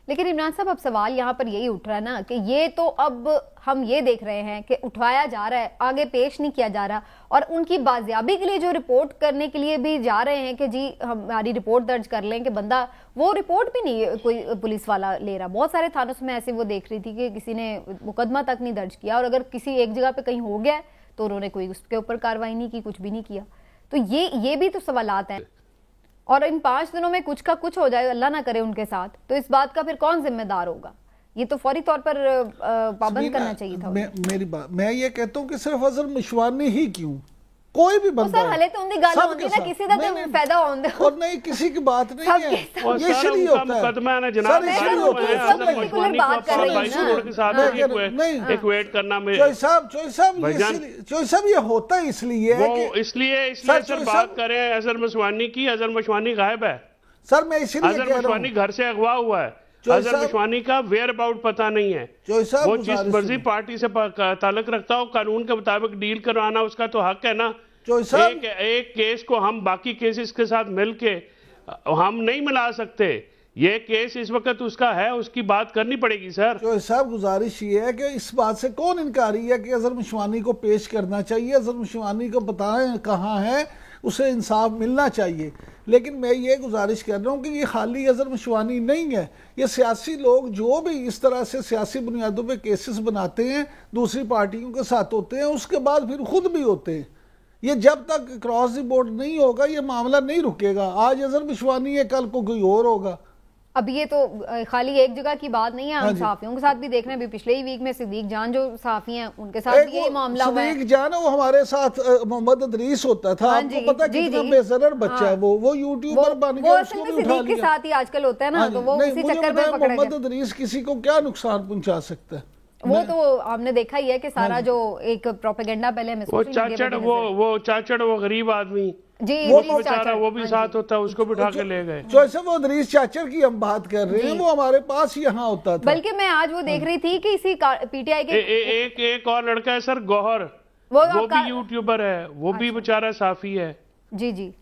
लेकिन इमरान साहब अब सवाल यहाँ पर यही उठ रहा है ना कि ये तो अब हम ये देख रहे हैं कि उठवाया जा रहा है, आगे पेश नहीं किया जा रहा, और उनकी बाजियाबी के लिए जो रिपोर्ट करने के लिए भी जा रहे हैं कि जी हमारी रिपोर्ट दर्ज कर लें, कि बंदा वो रिपोर्ट भी नहीं कोई पुलिस वाला ले रहा। बहुत सारे थानों में ऐसे वो देख रही थी कि किसी ने मुकदमा तक नहीं दर्ज किया, और अगर किसी एक जगह पे कहीं हो गया तो उन्होंने कोई उसके ऊपर कार्रवाई नहीं की, कुछ भी नहीं किया। तो ये भी तो सवालात हैं। और इन 5 दिनों में कुछ का कुछ हो जाए, अल्लाह ना करे उनके साथ, तो इस बात का फिर कौन जिम्मेदार होगा? ये तो फौरी तौर पर पाबंद करना चाहिए था। मेरी बात, मैं ये कहता हूँ कि सिर्फ अजहर मशवानी ही क्यों, कोई भी बंदा सर हले तो उनकी गाल होती है ना, किसी का तो फायदा होंदे और नहीं किसी की बात नहीं है, ये इसलिए होता है। मुकदमा है ना जनाब, इक्वेट करना में चोई साहब ये होता है इसलिए सर बात करें अजहर मशवानी की। अजहर मशवानी गायब है सर, मैं इसलिए अजहर मशवानी घर से अगवा हुआ है। अजहर मशवानी का वेयर अबाउट पता नहीं है, वो जिस मर्जी पार्टी से ताल्लुक रखता हो, कानून के मुताबिक डील करवाना उसका तो हक है ना। एक केस को हम बाकी केसेस के साथ मिलके हम नहीं मिला सकते, ये केस इस वक्त उसका है, उसकी बात करनी पड़ेगी सर। तो साहब गुजारिश ये है कि इस बात से कौन इनकारी है कि अजहर मशवानी को पेश करना चाहिए, अजहर मशवानी को बताएं कहाँ है, उसे इंसाफ मिलना चाहिए। लेकिन मैं ये गुजारिश कर रहा हूँ कि ये खाली अजहर मशवानी नहीं है, ये सियासी लोग जो भी इस तरह से सियासी बुनियादों पे केसेस बनाते हैं, दूसरी पार्टियों के साथ होते हैं, उसके बाद फिर खुद भी होते हैं। ये जब तक क्रॉस द बोर्ड नहीं होगा ये मामला नहीं रुकेगा। आज अजहर मशवानी है, कल को कोई और होगा। अब ये तो खाली एक जगह की बात नहीं है, हम सहाफियों के साथ भी देख रहे हैं। पिछले ही वीक में सिद्दीक जान जो सहाफी हैं उनके साथ भी यही मामला हुआ है। सिद्दीक जान वो हमारे साथ मोहम्मद अदरीस होता था, आपको पता कितना बेसरर बच्चा है वो यूट्यूबर बन गया, उसको भी उठा लिया। के साथ ही आजकल होता है ना, तो वो उसी चक्कर में पकड़ा गया। मोहम्मद अदरीस किसी को क्या नुकसान पहुंचा सकता है? वो तो हमने देखा ही है कि सारा जो एक प्रोपेगेंडा पहले हमें वो चाचड़ वो गरीब आदमी जी वो बेचारा वो भी साथ होता है, उसको बिठा के ले गए। जैसे वो अदरीस चाचड़ की हम बात कर रहे हैं, वो हमारे पास यहाँ होता था। बल्कि मैं आज वो देख रही थी कि इसी पीटीआई के एक और लड़का है सर गौहर, वो भी यूट्यूबर है, वो भी बेचारा साफी है। जी जी।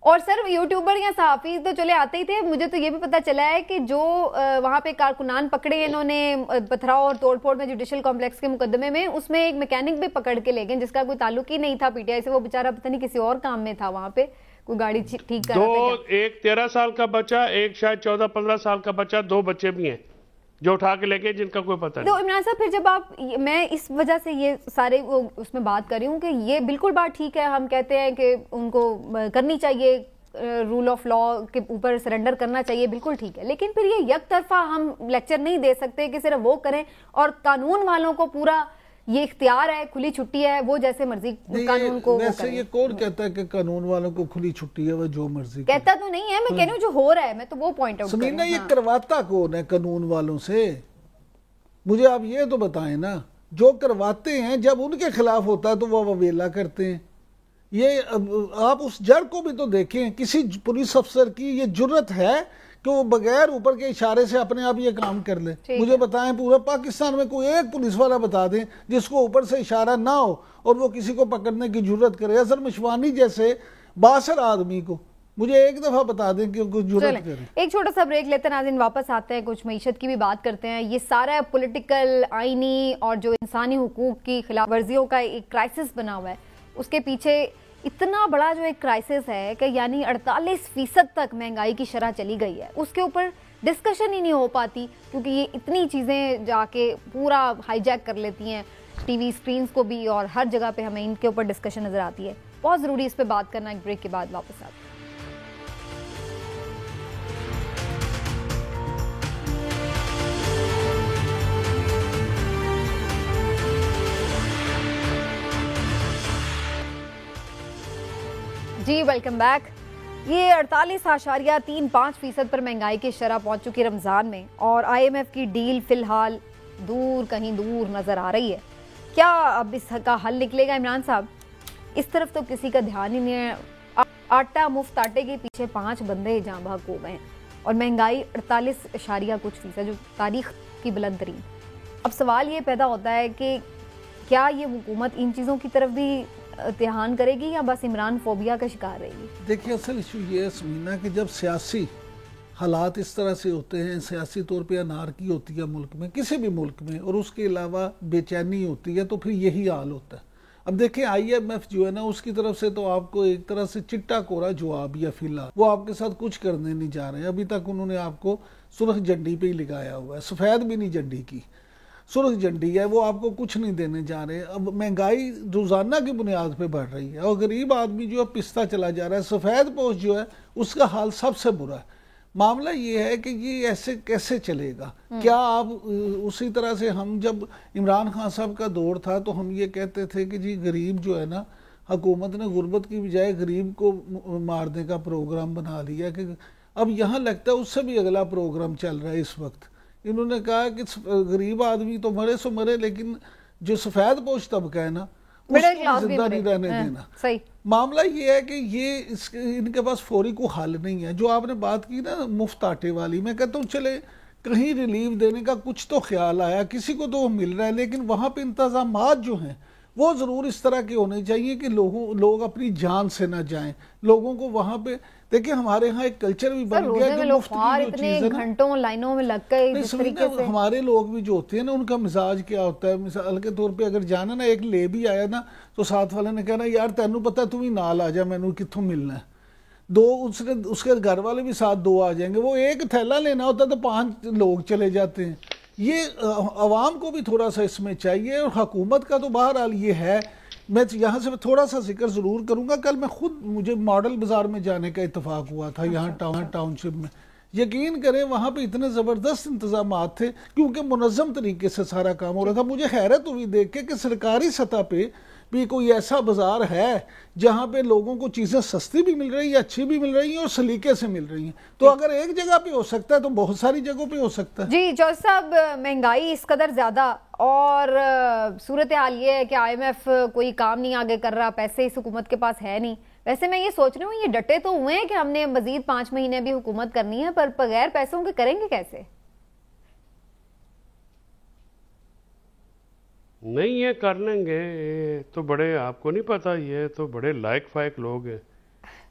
और सर यूट्यूबर या सहाफी तो चले आते ही थे, मुझे तो ये भी पता चला है कि जो वहाँ पे कारकुनान पकड़े इन्होंने पथराव और तोड़फोड़ में जुडिशल कॉम्प्लेक्स के मुकदमे में, उसमें एक मैकेनिक भी पकड़ के ले गए जिसका कोई ताल्लुक ही नहीं था पीटीआई से। वो बेचारा पता नहीं किसी और काम में था, वहाँ पे कोई गाड़ी ठीक कर रहा था। एक 13 साल का बच्चा, एक शायद 14-15 साल का बच्चा, 2 बच्चे भी हैं जो उठा के लेके जिनका कोई पता नहीं। तो इमरान साहब फिर जब आप, मैं इस वजह से ये सारे वो उसमें बात कर रही हूँ कि ये बिल्कुल बात ठीक है, हम कहते हैं कि उनको करनी चाहिए, रूल ऑफ लॉ के ऊपर सरेंडर करना चाहिए, बिल्कुल ठीक है। लेकिन फिर ये एक तरफा हम लेक्चर नहीं दे सकते कि सिर्फ वो करें और कानून वालों को पूरा ये इख्तियार है, खुली छुट्टी है, वो जैसे मर्जी कानून को वैसे ये कौन कहता है कि कानून वालों को खुली छुट्टी है, वो जो मर्जी कहता तो नहीं है, मैं कह रही हूँ जो हो रहा है, मैं तो वो पॉइंट आउट कर रही हूँ। ये करवाता कौन है कानून वालों से? मुझे आप ये तो बताएं ना। जो करवाते हैं जब उनके खिलाफ होता है तो वो अवेला करते हैं। ये आप उस जड़ को भी तो देखें, किसी पुलिस अफसर की ये जुर्रत है कि वो बगैर ऊपर के इशारे से अपने आप ये काम कर ले। मुझे बताएं पूरा पाकिस्तान में कोई एक पुलिस वाला बता दें जिसको ऊपर से इशारा ना हो और वो किसी को पकड़ने की जुर्रत करे। अजहर मशवानी जैसे बासर आदमी को मुझे एक दफा बता दें कि कुछ जुर्रत करे। एक छोटा सा ब्रेक लेते हैं नाज़रीन, वापस आते हैं, कुछ मईशत की भी बात करते हैं। ये सारा पॉलिटिकल, आईनी और जो इंसानी हुकूक की खिलाफ वर्जियों का एक क्राइसिस बना हुआ है, उसके पीछे इतना बड़ा जो एक क्राइसिस है कि यानी 48% तक महंगाई की शरह चली गई है, उसके ऊपर डिस्कशन ही नहीं हो पाती क्योंकि ये इतनी चीज़ें जाके पूरा हाईजैक कर लेती हैं टीवी स्क्रीन्स को भी, और हर जगह पे हमें इनके ऊपर डिस्कशन नज़र आती है। बहुत ज़रूरी इस पर बात करना। एक ब्रेक के बाद वापस आते हैं। जी वेलकम बैक। ये 48.35% पर महंगाई की शरह पहुंच चुकी रमज़ान में और IMF की डील फिलहाल कहीं दूर नज़र आ रही है। क्या अब इसका हल निकलेगा इमरान साहब? इस तरफ तो किसी का ध्यान ही नहीं है। आटा मुफ्त आटे के पीछे 5 बंदे जाँ भाग हो गए और महंगाई 48% जो तारीख की बुलंद तरीन। अब सवाल ये पैदा होता है कि क्या ये हुकूमत इन चीज़ों की तरफ भी ध्यान करेगी या बस इमरान फोबिया का शिकार रहेगी? देखिए, असल इशू ये है समीना कि जब सियासी हालात इस तरह से होते हैं, सियासी तौर पे अनारकी होती है मुल्क में, किसी भी मुल्क में, और उसके अलावा बेचैनी होती है, तो फिर यही हाल होता है। अब देखें IMF जो है ना, उसकी तरफ से तो आपको एक तरह से चिट्टा कोरा जवाब या फिलहाल वो आपके साथ कुछ करने नहीं जा रहे हैं। अभी तक उन्होंने आपको सुर्ख झंडी पे ही लगाया हुआ है, सफ़ेद भी नहीं झंडी की, सुर्ख झंडी है, वो आपको कुछ नहीं देने जा रहे। अब महंगाई रोजाना की बुनियाद पे बढ़ रही है और गरीब आदमी जो है पिसता चला जा रहा है। सफ़ेद पोश जो है उसका हाल सबसे बुरा है। मामला ये है कि ये ऐसे कैसे चलेगा? क्या आप उसी तरह से, हम जब इमरान खान साहब का दौर था तो हम ये कहते थे कि जी गरीब जो है ना, हुकूमत ने गुर्बत की बजाय गरीब को मारने का प्रोग्राम बना लिया। कि अब यहाँ लगता है उससे भी अगला प्रोग्राम चल रहा है इस वक्त। इन्होंने कहा कि गरीब आदमी तो मरे सो मरे, लेकिन जो सफेद पोश तबका है ना उसको जिंदा नहीं रहने देना। सही मामला ये है कि ये इनके पास फौरी को हल नहीं है। जो आपने बात की ना मुफ्त आटे वाली, मैं कहता हूँ चले कहीं रिलीफ देने का कुछ तो ख्याल आया, किसी को तो मिल रहा है, लेकिन वहाँ पे इंतजामात जो हैं वो ज़रूर इस तरह के होने चाहिए कि लोग अपनी जान से ना जाएं। लोगों को वहाँ पे, देखिए हमारे यहाँ एक कल्चर भी बन गया कि मुफ्त की जो चीज़ है ना, घंटों लाइनों में लग गए। हमारे लोग भी जो होते हैं ना, उनका मिजाज क्या होता है, मिसाल के तौर पे अगर जाना ना, एक ले भी आया ना तो साथ वाले ने कहना यार तेनू पता तू ही नाल आ जा, मैनू कित्थों मिलना है। दो उसके घर वाले भी साथ 2 आ जाएंगे। वो एक थैला लेना होता है तो 5 लोग चले जाते हैं। ये अवाम को भी थोड़ा सा इसमें चाहिए और हुकूमत का तो बहरहाल ये है। मैं यहाँ से थोड़ा सा जिक्र ज़रूर करूँगा। कल मैं खुद, मुझे मॉडल बाज़ार में जाने का इत्तेफाक हुआ था, यहाँ टाउनशिप में। यकीन करें वहाँ पे इतने ज़बरदस्त इंतज़ामात थे क्योंकि मुनज़्ज़म तरीके से सारा काम हो रहा था। मुझे हैरत हुई देख के कि सरकारी सतह पे भी कोई ऐसा बाजार है जहाँ पे लोगों को चीज़ें सस्ती भी मिल रही है, अच्छी भी मिल रही हैं और सलीके से मिल रही हैं। तो अगर एक जगह पे हो सकता है तो बहुत सारी जगहों पे हो सकता है। जी जॉर्ज साहब, महंगाई इस कदर ज़्यादा और सूरत हाल ये है कि IMF कोई काम नहीं आगे कर रहा, पैसे इस हुकूमत के पास है नहीं। वैसे मैं ये सोच रही हूँ, ये डटे तो हुए हैं कि हमने मजीद 5 महीने भी हुकूमत करनी है, पर बगैर पैसों के करेंगे कैसे? नहीं, ये कर लेंगे। ये तो बड़े, आपको नहीं पता, ये तो बड़े लायक फायक लोग हैं।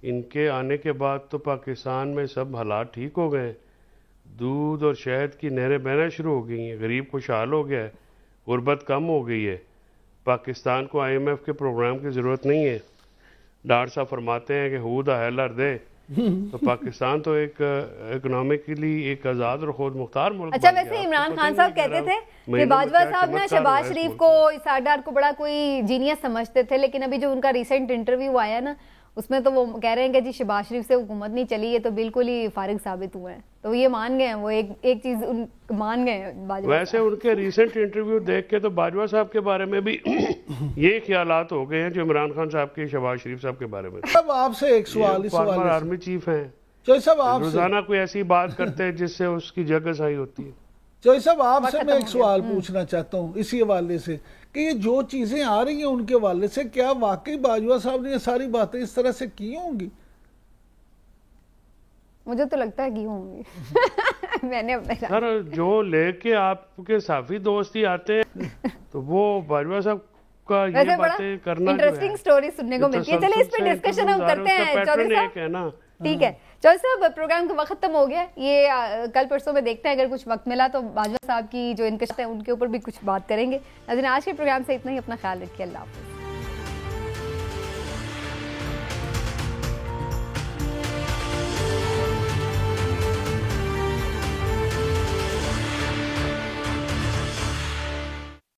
इनके आने के बाद तो पाकिस्तान में सब हालात ठीक हो गए। दूध और शहद की नहरें बहना शुरू हो गई हैं, गरीब खुशहाल हो गया है, गुर्बत कम हो गई है। पाकिस्तान को IMF के प्रोग्राम की ज़रूरत नहीं है। डॉक्टर साहब फरमाते हैं कि who the hell are they. तो पाकिस्तान तो एक इकोनॉमिकली एक आज़ाद और खुद मुख्तार मुल्क। अच्छा, वैसे इमरान खान साहब कहते थे कि बाजवा साहब ना शहबाज शरीफ को, इसाकडार को बड़ा कोई जीनियस समझते थे, लेकिन अभी जो उनका रिसेंट इंटरव्यू आया ना उसमें तो वो कह रहे हैं कि जी शहबाज शरीफ से हुकूमत नहीं चली, ये तो बिल्कुल ही फारिग साबित हुए हैं। तो ये मान गए हैं, वो एक चीज मान गए हैं बाजवा। वैसे उनके रिसेंट इंटरव्यू देख के तो बाजवा साहब के बारे में भी ये ख्यालात हो गए हैं जो इमरान खान साहब के, शहबाज शरीफ साहब के बारे में। अब आपसे एक सवाल, इस फॉर्मर आर्मी चीफ हैं, आप रोजाना कोई ऐसी बात करते हैं जिससे उसकी जगह सही होती है। चौधरी साहब, आपसे मैं एक सवाल पूछना चाहता हूँ इसी हवाले से कि ये जो चीजें आ रही हैं उनके हवाले से, क्या वाकई बाजवा साहब ने ये सारी बातें इस तरह से की होंगी? मुझे तो लगता है की होंगी। मैंने अपने सर जो लेके आपके साफी दोस्त ही आते हैं तो वो बाजवा साहब का ये बातें करना इंटरेस्टिंग स्टोरी सुनने को मिलती है। चलिए इस पे डिस्कशन हम करते हैं चौधरी साहब, ठीक है। चौधरी साहब, प्रोग्राम का वक्त खत्म हो गया, ये कल परसों में देखते हैं, अगर कुछ वक्त मिला तो बाजवा साहब की जो इनकशाफ है उनके ऊपर भी कुछ बात करेंगे। नाज़रीन, आज के प्रोग्राम से इतना ही। अपना ख्याल रखिए, अल्लाह हाफ़िज़।